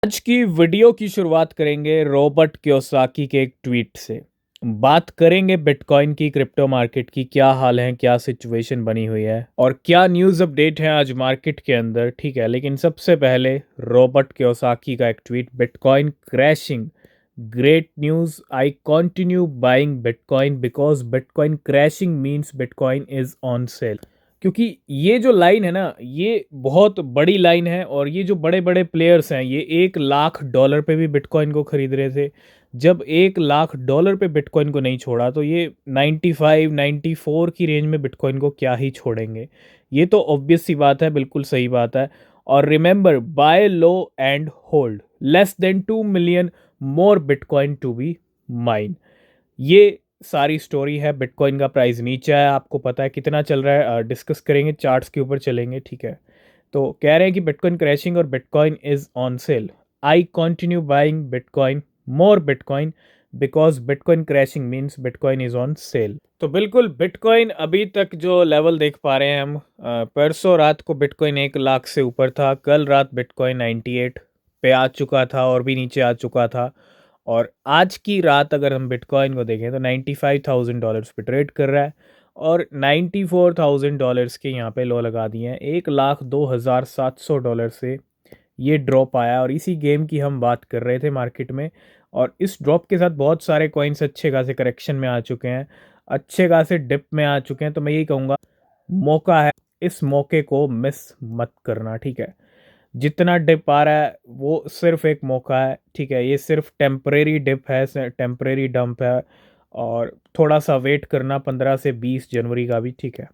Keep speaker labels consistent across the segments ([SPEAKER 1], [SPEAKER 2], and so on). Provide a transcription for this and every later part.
[SPEAKER 1] आज की वीडियो की शुरुआत करेंगे रॉबर्ट कियोसाकी के एक ट्वीट से। बात करेंगे बिटकॉइन की, क्रिप्टो मार्केट की क्या हाल है, क्या सिचुएशन बनी हुई है और क्या न्यूज़ अपडेट है आज मार्केट के अंदर। ठीक है, लेकिन सबसे पहले रॉबर्ट कियोसाकी का एक tweet, bitcoin crashing, great news, I continue buying bitcoin because bitcoin crashing means bitcoin is on sale. क्योंकि ये जो लाइन है ना, ये बहुत बड़ी लाइन है और ये जो बड़े बड़े प्लेयर्स हैं ये $1 लाख पे भी बिटकॉइन को खरीद रहे थे। जब $1 लाख पे बिटकॉइन को नहीं छोड़ा तो ये 95 94 की रेंज में बिटकॉइन को क्या ही छोड़ेंगे। ये तो ऑब्वियस सी बात है, बिल्कुल सही बात है। और remember, buy low and hold, less than 2 million more bitcoin to be mine. ये सारी स्टोरी है। बिटकॉइन का प्राइस नीचे है, आपको पता है कितना चल रहा है, डिस्कस करेंगे, चार्ट्स के ऊपर चलेंगे। ठीक है, तो कह रहे हैं कि बिटकॉइन क्रैशिंग और bitcoin is on sale. I continue buying bitcoin, more bitcoin, because bitcoin crashing means bitcoin is on sale. तो बिल्कुल बिटकॉइन अभी तक जो लेवल देख पा रहे हैं हम, परसों रात को बिटकॉइन 1 लाख से ऊपर था, कल रात बिटकॉइन 98 पे आ चुका था और भी नीचे आ चुका था। और आज की रात अगर हम बिटकॉइन को देखें तो $95,000 पे ट्रेड कर रहा है और $94,000 के यहाँ पे लो लगा दिए हैं। $1,02,700 से ये ड्रॉप आया और इसी गेम की हम बात कर रहे थे मार्केट में। और इस ड्रॉप के साथ बहुत सारे कॉइन्स अच्छे खासे करेक्शन में आ चुके हैं, अच्छे खासे डिप में आ चुके हैं। तो मैं यही कहूँगा, मौका है, इस मौके को मिस मत करना। ठीक है, जितना डिप आ रहा है वो सिर्फ एक मौका है। ठीक है, ये सिर्फ टेम्परेरी डिप है, टेम्परेरी डंप है और थोड़ा सा वेट करना 15 से 20 जनवरी का भी। ठीक है,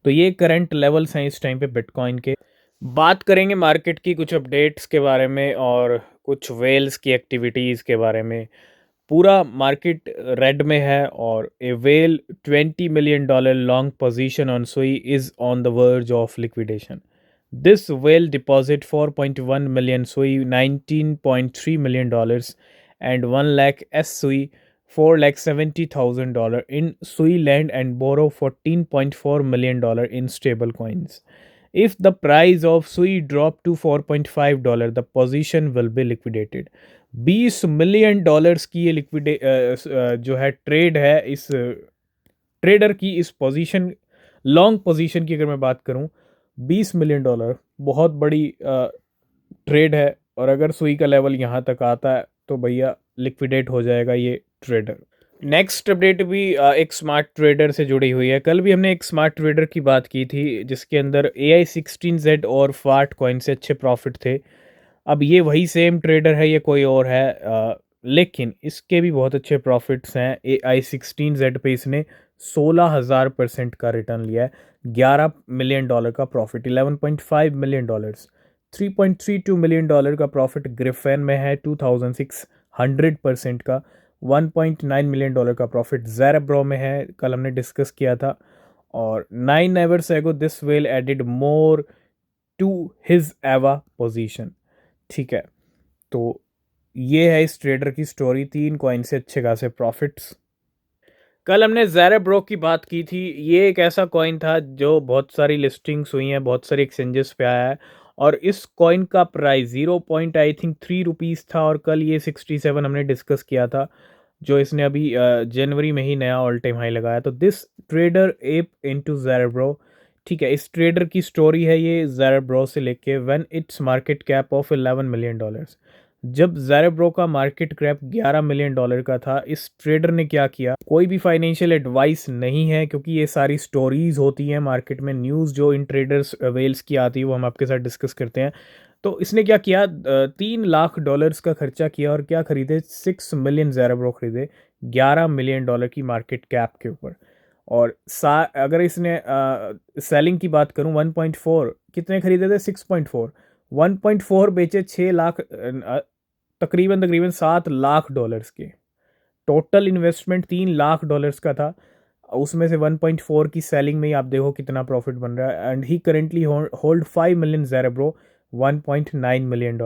[SPEAKER 1] तो ये करंट लेवल्स हैं इस टाइम पे बिटकॉइन के। बात करेंगे मार्केट की कुछ अपडेट्स के बारे में और कुछ वेल्स की एक्टिविटीज़ के बारे में। पूरा मार्केट रेड में है और a whale $20 million long position on Sui is on the verge of liquidation. This whale deposit 4.1 million सुई, $19.3 million and 1 lakh S सुई, $4,70,000 in Sui land and borrow $14.4 million in stable coins. If the price of Sui drop to $4.5, the position will be liquidated. $20 million की ये जो है trade है, इस trader की इस पोजीशन, लॉन्ग पोजीशन की अगर मैं बात करूं, $20 मिलियन बहुत बड़ी ट्रेड है। और अगर सुई का लेवल यहाँ तक आता है तो भैया लिक्विडेट हो जाएगा ये ट्रेडर। नेक्स्ट अपडेट भी एक स्मार्ट ट्रेडर से जुड़ी हुई है। कल भी हमने एक स्मार्ट ट्रेडर की बात की थी जिसके अंदर AI16Z और फाट कॉइन से अच्छे प्रॉफिट थे। अब ये वही सेम ट्रेडर है, ये कोई और है, लेकिन इसके भी बहुत अच्छे प्रॉफिट्स हैं। AI16Z पे इसने 16,000% का रिटर्न लिया है, $11 मिलियन का प्रॉफिट, $11.5 मिलियन, $3.32 मिलियन का प्रॉफिट ग्रिफेन में है, 2,600% का, $1.9 मिलियन का प्रॉफिट ज़ेरेब्रो में है, कल हमने डिस्कस किया था। और 9 hours ago this whale added more to his AVA position. ठीक है, तो ये है इस ट्रेडर की स्टोरी, 3 कॉइन से अच्छे खासे प्रॉफिट्स। कल हमने ज़ेरेब्रो की बात की थी। ये एक ऐसा कॉइन था जो बहुत सारी लिस्टिंग्स हुई हैं, बहुत सारी एक्सचेंजेस पे आया है और इस कॉइन का price 0 point I think 3 rupees था और कल ये 67 हमने डिस्कस किया था, जो इसने अभी जनवरी में ही नया ऑल टाइम हाई लगाया। तो दिस ट्रेडर एप इनटू ज़ेरेब्रो। ठीक है, इस ट्रेडर की स्टोरी है ये ज़ेरेब्रो से लेके when its market cap of $11 million. जब ज़ेरेब्रो का मार्केट कैप $11 मिलियन का था, इस ट्रेडर ने क्या किया, कोई भी फाइनेंशियल एडवाइस नहीं है क्योंकि ये सारी स्टोरीज होती हैं मार्केट में, न्यूज़ जो इन ट्रेडर्स वेल्स की आती है वो हम आपके साथ डिस्कस करते हैं। तो इसने क्या किया, $3 लाख का खर्चा किया और क्या खरीदे, 6 मिलियन ज़ेरेब्रो खरीदे, $11 मिलियन की मार्केट कैप के ऊपर। और अगर इसने सेलिंग की बात करूं, 1.4 कितने खरीदे थे, 6.4, 1.4 बेचे 6 लाख, तकरीबन तकरीबन $7 लाख के। टोटल इन्वेस्टमेंट $3 लाख का था, उसमें से 1.4 की सेलिंग में ही आप देखो कितना प्रॉफिट बन रहा है। And he currently hold 5 million Zerebro, $1.9 million.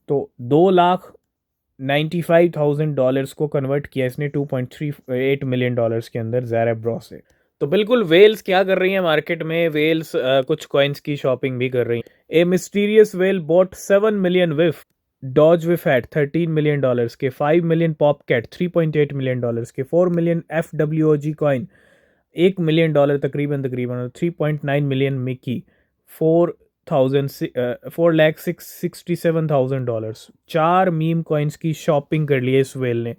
[SPEAKER 1] तो $2,95,000 को कन्वर्ट किया इसने $2.38 मिलियन के अंदर ज़ेरेब्रो से। तो बिल्कुल वेल्स क्या कर रही हैं मार्केट में, वेल्स कुछ कॉइन्स की शॉपिंग भी कर रही हैं। A mysterious whale bought 7 million wif doge way fat $13 million के, 5 मिलियन पॉपकैट $3.8 मिलियन के, 4 मिलियन FWOG कॉइन $1 मिलियन तकरीबन तकरीबन, और 3.9 मिलियन मिकी 4,67,000 चार मीम कॉइन्स की शॉपिंग कर ली है इस वेल ने।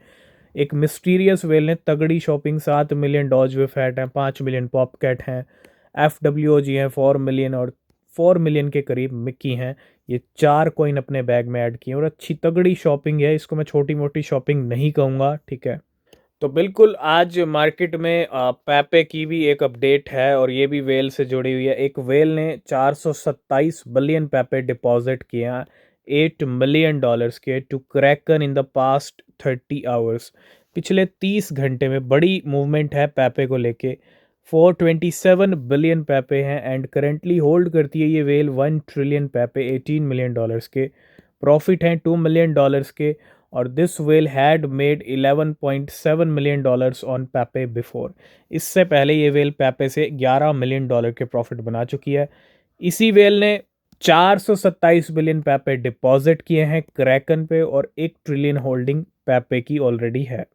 [SPEAKER 1] एक मिस्टीरियस वेल ने तगड़ी shopping, 7 million Dodge way fat हैं, 5 मिलियन पॉपकैट हैं, FWOG हैं 4 मिलियन, और 4 मिलियन के करीब मिक्की हैं। ये चार कॉइन अपने बैग में ऐड किए और अच्छी तगड़ी शॉपिंग है, इसको मैं छोटी मोटी शॉपिंग नहीं कहूँगा, ठीक है। तो बिल्कुल आज मार्केट में पैपे की भी एक अपडेट है और ये भी वेल से जुड़ी हुई है। एक वेल ने 427 बिलियन पैपे डिपॉजिट किए हैं, $8 मिलियन के, to Kraken in the past 30 hours. पिछले 30 घंटे में बड़ी मूवमेंट है पैपे को लेके। 427 बिलियन पैपे हैं एंड करेंटली होल्ड करती है ये वेल 1 ट्रिलियन पैपे, $18 मिलियन के। प्रॉफिट हैं $2 मिलियन के, और this whale had made $11.7 million on Pepe before. इससे पहले ये वेल पैपे से $11 मिलियन के प्रॉफिट बना चुकी है। इसी वेल ने 427 बिलियन पैपे डिपॉजिट किए हैं क्रैकन पे, और 1 ट्रिलियन होल्डिंग पैपे की ऑलरेडी है।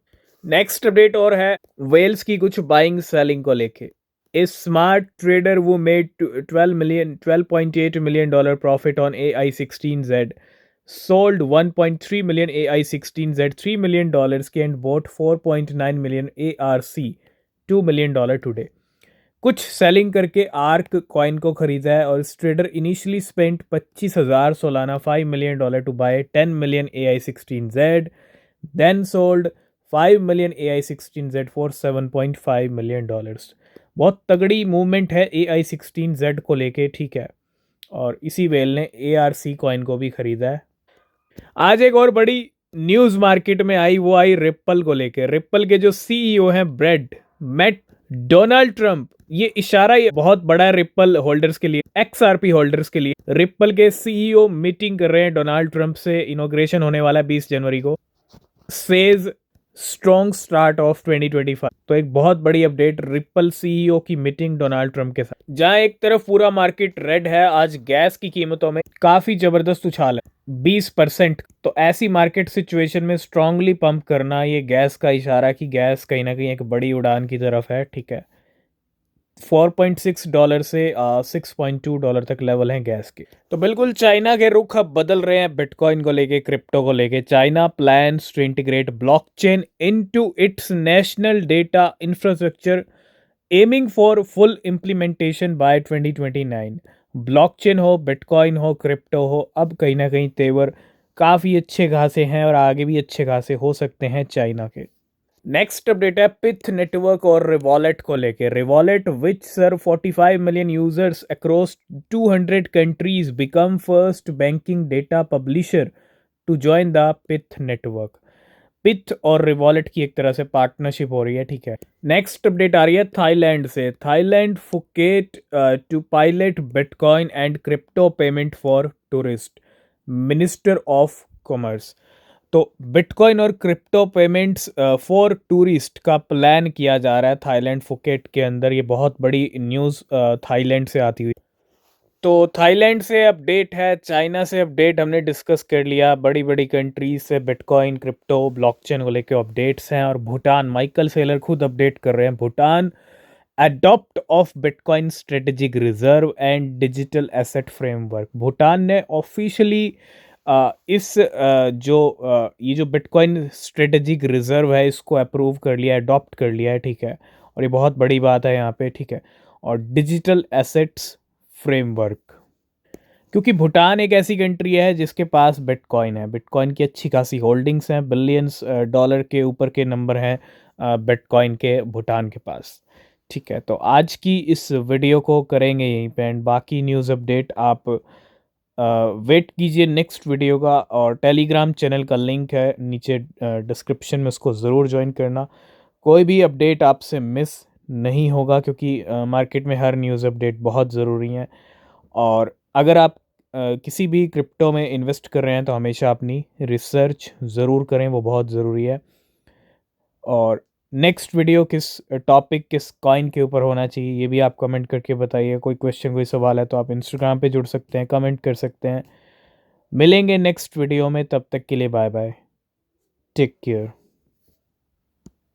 [SPEAKER 1] नेक्स्ट अपडेट और है वेल्स की कुछ बाइंग सेलिंग को लेके। ए स्मार्ट ट्रेडर वो made $12.8 million profit on AI-16Z, sold 1.3 million AI-16Z $3 million के, and bought 4.9 million ARC $2 million today. कुछ सेलिंग करके आर्क कॉइन को खरीदा है, और इस trader initially spent 25,000 Solana $5 million to buy 10 million AI-16Z, then sold 5 million AI-16Z for $7.5 million। बहुत तगड़ी मूवमेंट है AI-16Z को लेके, ठीक है। और इसी वेल ने ARC कॉइन को भी खरीदा है। आज एक और बड़ी न्यूज मार्केट में आई, वो आई रिप्पल को लेके। रिप्पल के जो सीईओ हैं ब्रेड मेट डोनाल्ड ट्रंप। ये इशारा ये बहुत बड़ा है रिप्पल होल्डर्स के लिए, XRP होल्डर्स के लिए। रिप्पल के सीईओ मीटिंग कर रहे हैं डोनाल्ड ट्रंप से, इनॉग्रेशन होने वाला है 20 जनवरी को। Says strong start of 2025। तो एक बहुत बड़ी अपडेट, रिप्पल सीईओ की मीटिंग डोनाल्ड ट्रंप के साथ। जहां एक तरफ पूरा मार्केट रेड है, आज गैस की कीमतों में काफी जबरदस्त उछाल है 20%। तो ऐसी मार्केट सिचुएशन में स्ट्रांगली पंप करना, ये गैस का इशारा कि गैस कहीं ना कहीं एक बड़ी उड़ान की तरफ है, ठीक है। $4.6 से $6.2 तक लेवल हैं गैस के। तो बिल्कुल चाइना के रुख अब बदल रहे हैं बिटकॉइन को लेके, क्रिप्टो को लेके। China plans to integrate blockchain into its national data infrastructure, aiming for full implementation by 2029। Blockchain हो, बिटकॉइन हो, क्रिप्टो हो, अब कहीं ना कहीं तेवर काफ़ी अच्छे खासे हैं और आगे भी अच्छे खासे हो सकते हैं चाइना के। नेक्स्ट अपडेट है पिथ नेटवर्क और रिवॉलेट को लेके। Revolut which serve 45 million users across 200 countries become first banking data publisher to join the Pyth network. Pyth और रिवॉलेट की एक तरह से पार्टनरशिप हो रही है, ठीक है। नेक्स्ट अपडेट आ रही है थाईलैंड से। Thailand Phuket to pilot bitcoin and crypto payment for tourist, minister of commerce. तो बिटकॉइन और क्रिप्टो पेमेंट्स फॉर टूरिस्ट का प्लान किया जा रहा है थाईलैंड फुकेट के अंदर। ये बहुत बड़ी न्यूज़ थाईलैंड से आती हुई। तो थाईलैंड से अपडेट है, चाइना से अपडेट हमने डिस्कस कर लिया, बड़ी बड़ी कंट्रीज से बिटकॉइन, क्रिप्टो, ब्लॉकचेन को लेकर अपडेट्स हैं। और भूटान, माइकल सेलर खुद अपडेट कर रहे हैं, Bhutan adopt of bitcoin strategic reserve and digital asset framework. Bhutan ने ऑफिशियली ये जो बिटकॉइन स्ट्रेटेजिक रिजर्व है इसको अप्रूव कर लिया है, अडॉप्ट कर लिया है, ठीक है। और ये बहुत बड़ी बात है यहाँ पे, ठीक है। और डिजिटल एसेट्स फ्रेमवर्क, क्योंकि भूटान एक ऐसी कंट्री है जिसके पास बिटकॉइन है, बिटकॉइन की अच्छी खासी होल्डिंग्स हैं, बिलियंस डॉलर के ऊपर के नंबर हैं बिटकॉइन के भूटान के पास, ठीक है। तो आज की इस वीडियो को करेंगे यहीं पे एंड बाकी न्यूज़ अपडेट आप वेट कीजिए नेक्स्ट वीडियो का। और टेलीग्राम चैनल का लिंक है नीचे डिस्क्रिप्शन में, उसको ज़रूर ज्वाइन करना। कोई भी अपडेट आपसे मिस नहीं होगा, क्योंकि मार्केट में हर न्यूज़ अपडेट बहुत ज़रूरी है। और अगर आप किसी भी क्रिप्टो में इन्वेस्ट कर रहे हैं तो हमेशा अपनी रिसर्च ज़रूर करें, वो बहुत ज़रूरी है। और नेक्स्ट वीडियो किस टॉपिक, किस कॉइन के ऊपर होना चाहिए, ये भी आप कमेंट करके बताइए। कोई क्वेश्चन, कोई सवाल है तो आप इंस्टाग्राम पे जुड़ सकते हैं, कमेंट कर सकते हैं। मिलेंगे नेक्स्ट वीडियो में, तब तक के लिए बाय बाय, टेक केयर।